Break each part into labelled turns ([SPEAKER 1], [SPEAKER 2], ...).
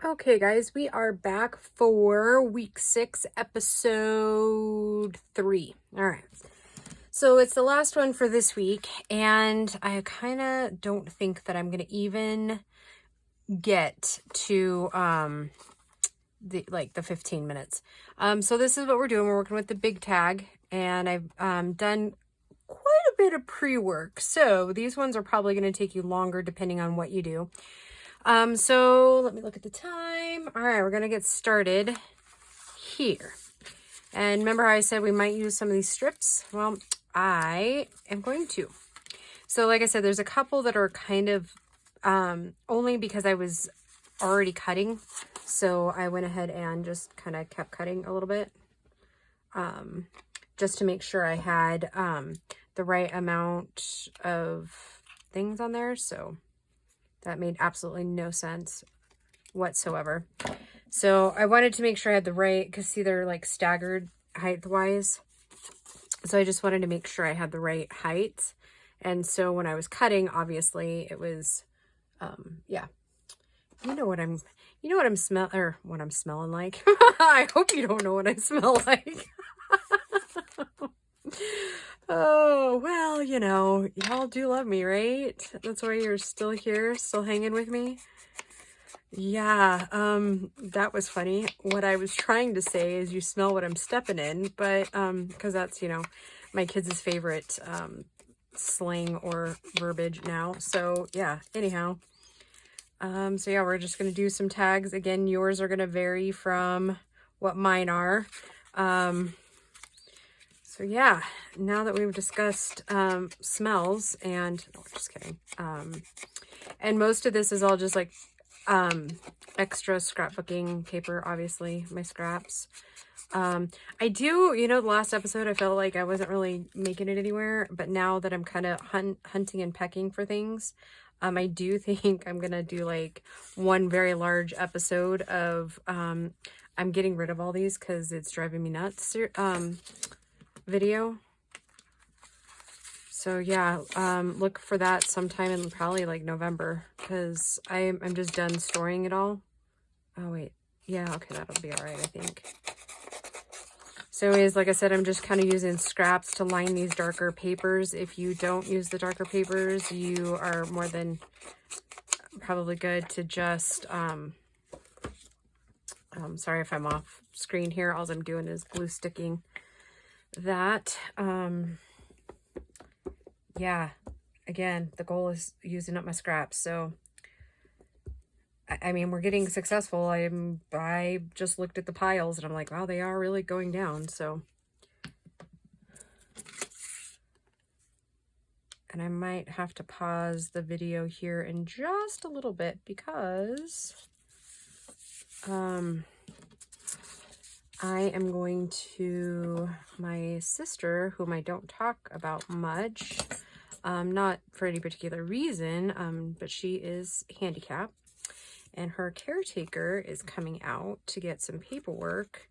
[SPEAKER 1] Okay, guys, we are back for week 6, episode 3. All right. So it's the last one for this week, and I kind of don't think that I'm going to even get to the 15 minutes. So this is what we're doing. We're working with the big tag, and I've done quite a bit of pre-work. So these ones are probably going to take you longer depending on what you do. So let me look at the time. All right, we're going to get started here. And remember how I said we might use some of these strips? Well, I am going to. So like I said, there's a couple that are kind of only because I was already cutting. So I went ahead and just kind of kept cutting a little bit. Just to make sure I had the right amount of things on there. So that made absolutely no sense whatsoever. So I wanted to make sure I had the right, because see, they're like staggered height-wise. So I just wanted to make sure I had the right height. And so when I was cutting, obviously it was, yeah. You know what I'm smelling like. I hope you don't know what I smell like. Oh, well, you know, y'all do love me, right? That's why you're still here, still hanging with me. Yeah, that was funny. What I was trying to say is you smell what I'm stepping in, but, because that's, you know, my kids' favorite, slang or verbiage now. So, yeah, anyhow. So yeah, we're just going to do some tags. Again, yours are going to vary from what mine are. So yeah, now that we've discussed smells and, no, just kidding. And most of this is all just like extra scrapbooking paper, obviously, my scraps. I do, you know, the last episode, I felt like I wasn't really making it anywhere, but now that I'm kind of hunting and pecking for things, I do think I'm going to do like one very large episode of, I'm getting rid of all these because it's driving me nuts, video. So yeah, look for that sometime in probably like November, because I'm just done storing it all. Oh wait, yeah, okay, that'll be all right, I think. So anyways, like I said, I'm just kind of using scraps to line these darker papers. If you don't use the darker papers, you are more than probably good to just, sorry if I'm off screen here. All I'm doing is glue sticking that. Yeah, again, the goal is using up my scraps. So, I mean, we're getting successful. I just looked at the piles and I'm like, wow, they are really going down. So, and I might have to pause the video here in just a little bit because I am going to my sister, whom I don't talk about much, not for any particular reason, but she is handicapped, and her caretaker is coming out to get some paperwork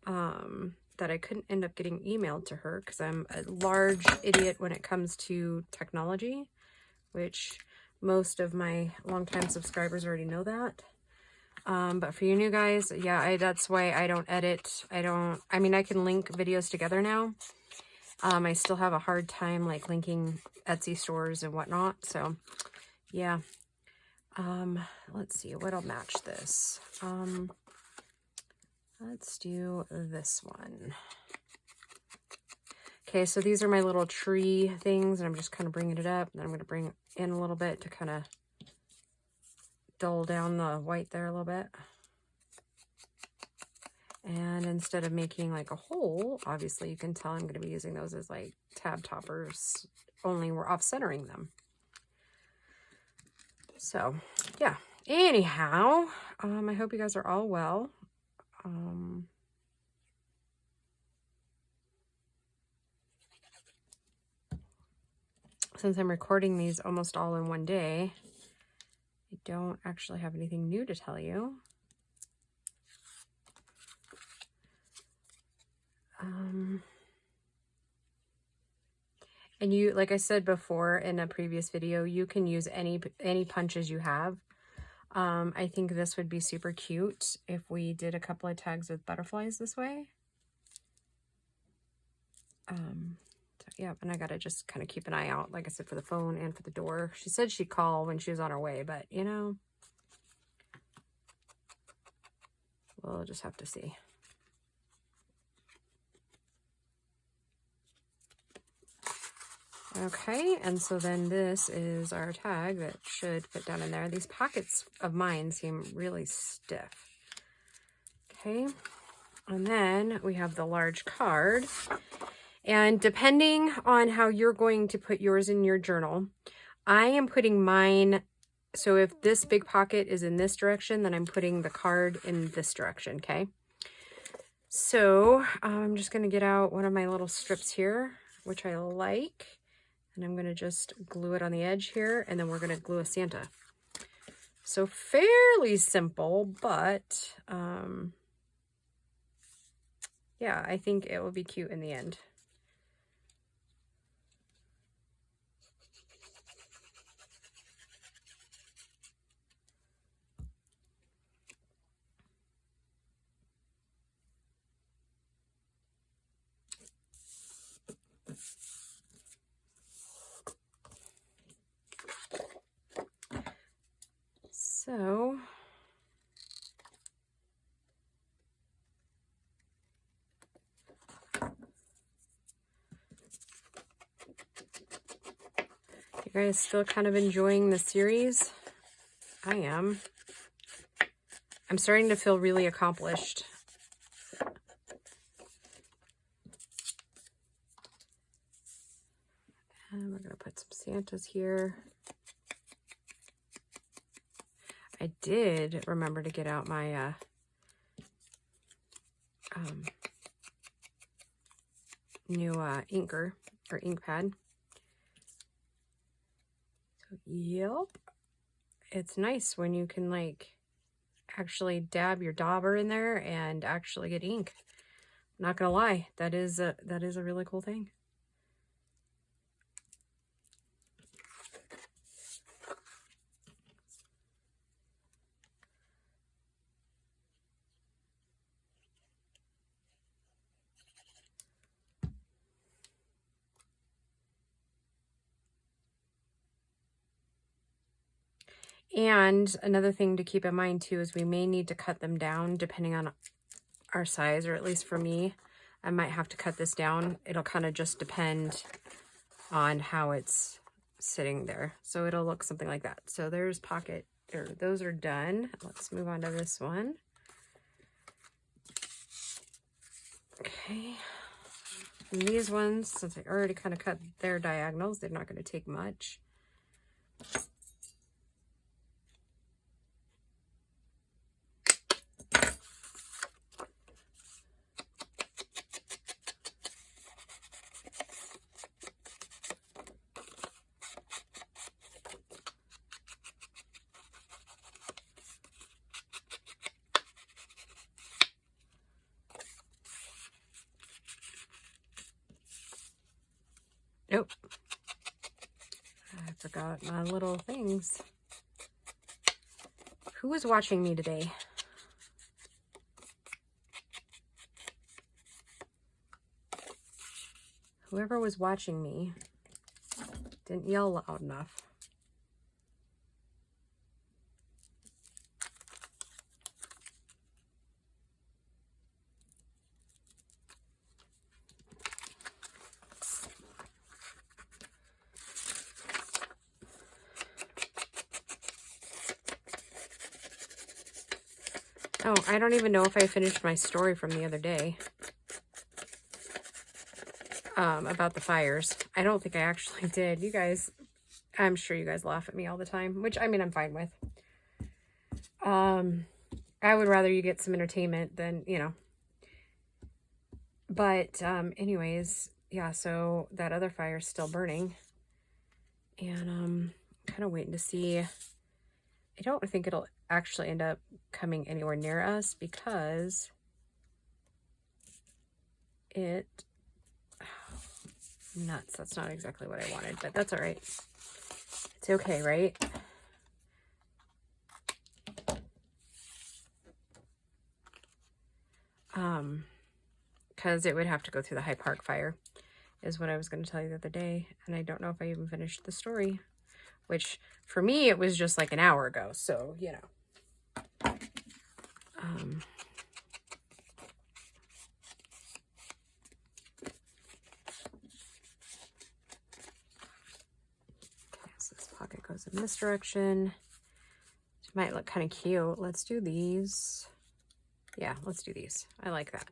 [SPEAKER 1] that I couldn't end up getting emailed to her because I'm a large idiot when it comes to technology, which most of my longtime subscribers already know that. But for you new guys, yeah, that's why I don't edit. I mean, I can link videos together now. I still have a hard time like linking Etsy stores and whatnot. So yeah. Let's see what'll match this. Let's do this one. Okay, so these are my little tree things, and I'm just kind of bringing it up, and then I'm going to bring it in a little bit to kind of dull down the white there a little bit. And instead of making like a hole, obviously you can tell I'm going to be using those as like tab toppers, only we're off-centering them. So yeah, anyhow, I hope you guys are all well. Since I'm recording these almost all in one day, I don't actually have anything new to tell you. And you, like I said before in a previous video, you can use any punches you have. I think this would be super cute if we did a couple of tags with butterflies this way. So yeah, and I gotta just kind of keep an eye out, like I said, for the phone and for the door. She said she'd call when she was on her way, but you know, we'll just have to see. Okay, and so then this is our tag that should fit down in there. These pockets of mine seem really stiff. Okay, and then we have the large card. And depending on how you're going to put yours in your journal, I am putting mine, so if this big pocket is in this direction, then I'm putting the card in this direction, okay? So I'm just going to get out one of my little strips here, which I like. And I'm going to just glue it on the edge here, and then we're going to glue a Santa. So fairly simple, but yeah, I think it will be cute in the end. So you guys still kind of enjoying the series? I am. I'm starting to feel really accomplished. And we're going to put some Santas here. I did remember to get out my new inker or ink pad. So, yep. It's nice when you can like actually dab your dauber in there and actually get ink. Not gonna lie, that is a really cool thing. And another thing to keep in mind too is we may need to cut them down depending on our size, or at least for me, I might have to cut this down. It'll kind of just depend on how it's sitting there. So it'll look something like that. So there's pocket, or those are done. Let's move on to this one. Okay. And these ones, since I already kind of cut their diagonals, they're not going to take much. Nope. I forgot my little things. Who was watching me today? Whoever was watching me didn't yell loud enough. Oh, I don't even know if I finished my story from the other day. About the fires. I don't think I actually did. You guys, I'm sure you guys laugh at me all the time, which I mean, I'm fine with. I would rather you get some entertainment than, you know. But anyways, yeah, so that other fire is still burning. And kind of waiting to see. I don't think it'll actually end up coming anywhere near us because it, nuts, that's not exactly what I wanted, but that's all right. It's okay, right? because it would have to go through the High Park fire, is what I was going to tell you the other day. And I don't know if I even finished the story, which for me, it was just like an hour ago. So, you know. So this pocket goes in this direction. It might look kind of cute. Let's do these. Yeah, let's do these. I like that.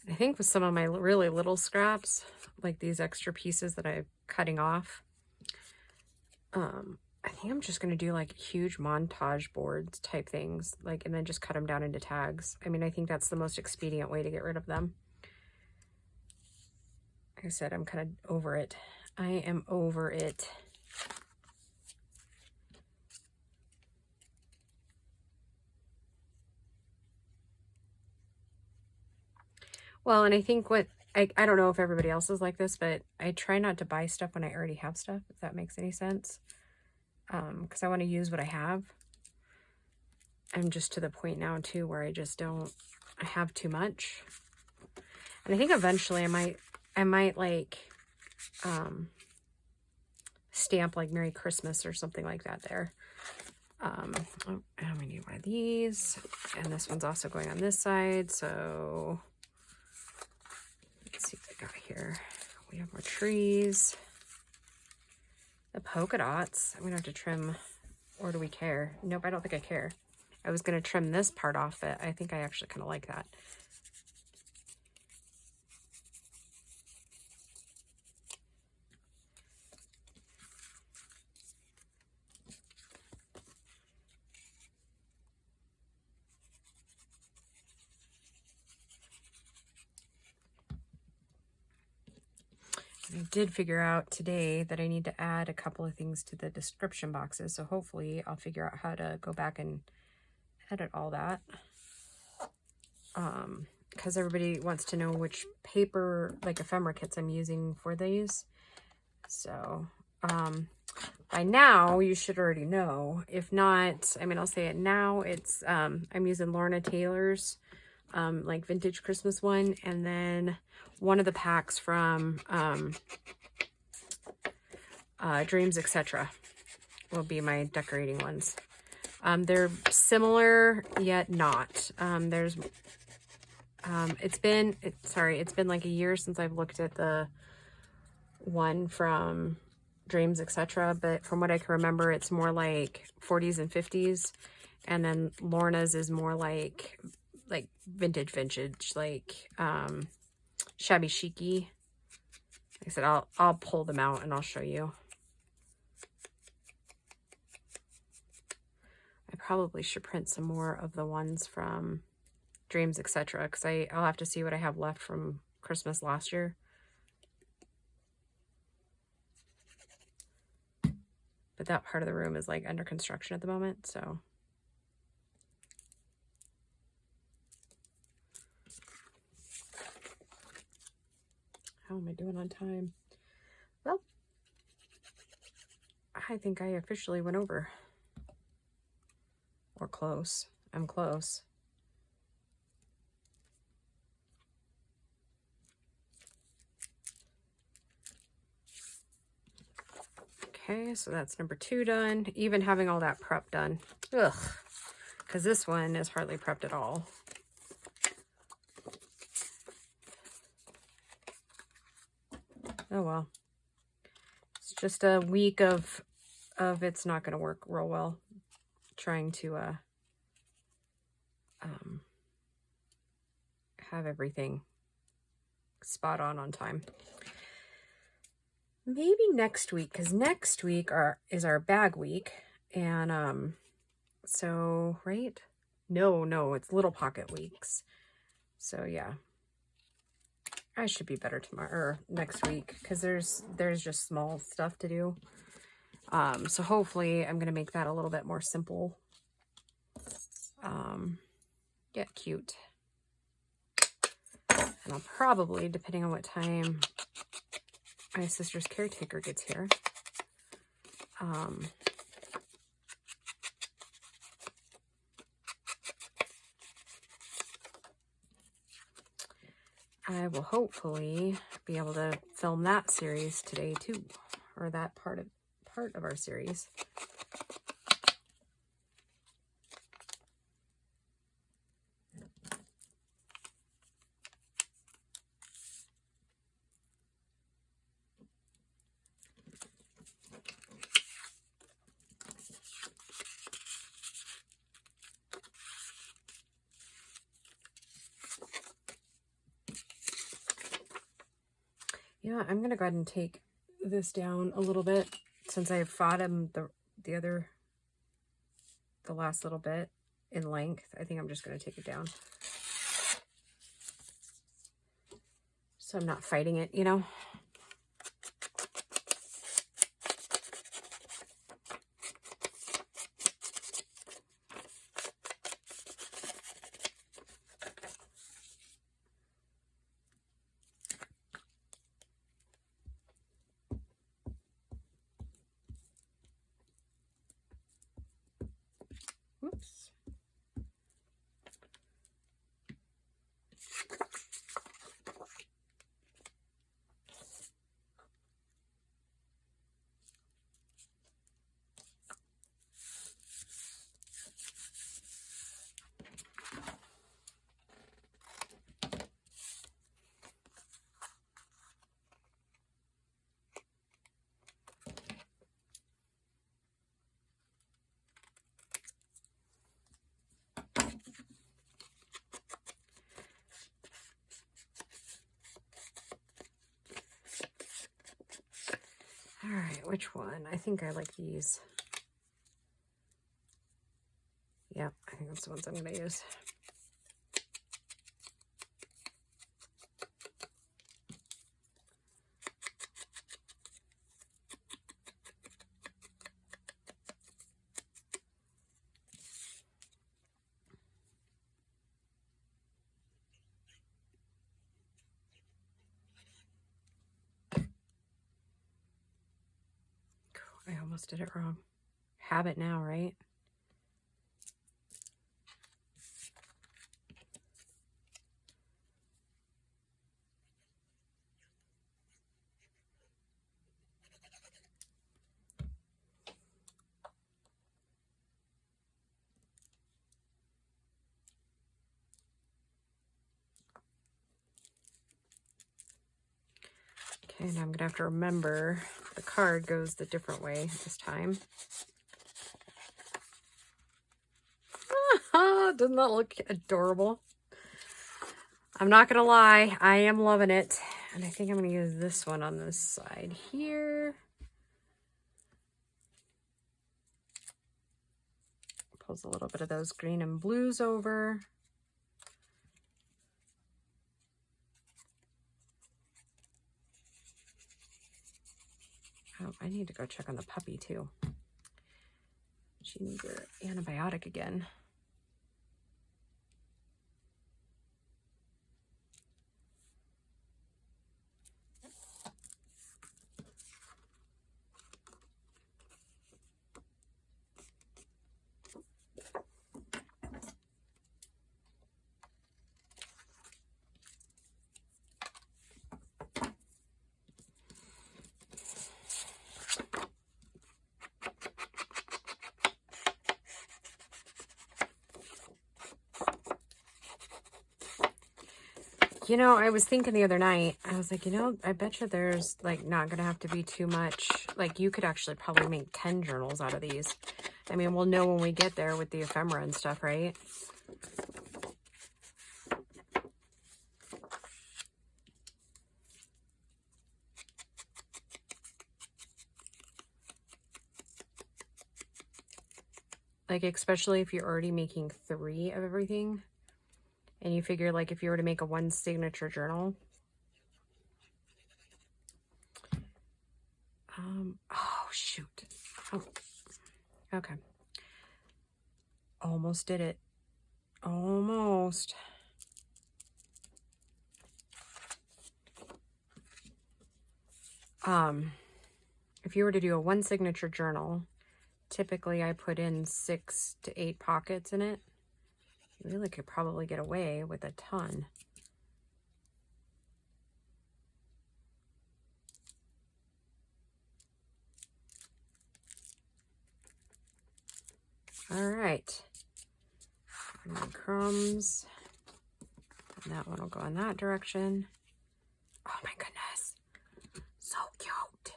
[SPEAKER 1] I think with some of my really little scraps, like these extra pieces that I'm cutting off, I think I'm just going to do like huge montage boards type things, like, and then just cut them down into tags. I mean, I think that's the most expedient way to get rid of them. Like I said, I'm kind of over it. I am over it. Well, and I think what, I don't know if everybody else is like this, but I try not to buy stuff when I already have stuff, if that makes any sense. Because I want to use what I have. I'm just to the point now too where I just don't, I have too much. And I think eventually I might like stamp like Merry Christmas or something like that there. And we need one of these, and this one's also going on this side, so let's see what I got here. We have more trees. The polka dots, I'm gonna have to trim, or do we care? Nope, I don't think I care. I was gonna trim this part off, but I think I actually kind of like that. I did figure out today that I need to add a couple of things to the description boxes, so hopefully I'll figure out how to go back and edit all that. Because everybody wants to know which paper, like ephemera kits I'm using for these. So, by now you should already know. If not, I mean, I'll say it now. It's, I'm using Lorna Taylor's, like vintage Christmas one, and then one of the packs from Dreams, etc. will be my decorating ones. They're similar yet not. It's been like a year since I've looked at the one from Dreams, etc. But from what I can remember, it's more like 40s and 50s, and then Lorna's is more like vintage, like shabby chicy. Like I said, I'll pull them out and I'll show you. I probably should print some more of the ones from Dreams, etc. because I'll have to see what I have left from Christmas last year. But that part of the room is like under construction at the moment, so. How am I doing on time? Well, I think I officially went over. Or close. I'm close. Okay, so that's number 2 done. Even having all that prep done. Ugh. Because this one is hardly prepped at all. Oh well. It's just a week of it's not going to work real well. Trying to have everything spot on time. Maybe next week, because next week is our bag week, and so right? No, it's Little Pocket weeks. So yeah, I should be better tomorrow or next week because there's just small stuff to do. So hopefully I'm gonna make that a little bit more simple. yet cute. And I'll probably, depending on what time my sister's caretaker gets here, I will hopefully be able to film that series today too, or that part of our series. Yeah, I'm gonna go ahead and take this down a little bit since I fought him the last little bit in length. I think I'm just gonna take it down, so I'm not fighting it, you know. Whoops. All right, which one? I think I like these. Yeah, I think that's the ones I'm going to use. I almost did it wrong. Habit now, right? Okay, now I'm gonna have to remember the card goes the different way this time. Doesn't that look adorable? I'm not gonna lie, I am loving it. And I think I'm gonna use this one on this side here. Pulls a little bit of those green and blues over. Oh, I need to go check on the puppy too. She needs her antibiotic again. You know, I was thinking the other night, I was like, you know, I bet you there's like not going to have to be too much. Like you could actually probably make 10 journals out of these. I mean, we'll know when we get there with the ephemera and stuff, right? Like, especially if you're already making 3 of everything. And you figure, like, if you were to make a 1 signature journal. Oh, shoot. Oh, okay. Almost did it. Almost. If you were to do a one signature journal, typically I put in 6 to 8 pockets in it. You really could probably get away with a ton. All right. My crumbs. And that one will go in that direction. Oh my goodness. So cute.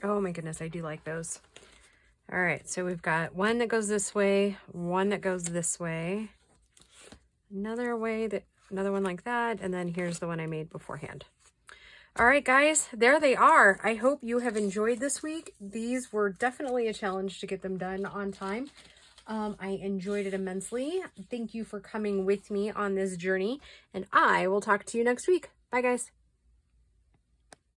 [SPEAKER 1] Oh my goodness, I do like those. All right, so we've got one that goes this way, one that goes this way, another one like that, and then here's the one I made beforehand. All right, guys, there they are. I hope you have enjoyed this week. These were definitely a challenge to get them done on time. I enjoyed it immensely. Thank you for coming with me on this journey, and I will talk to you next week. Bye, guys.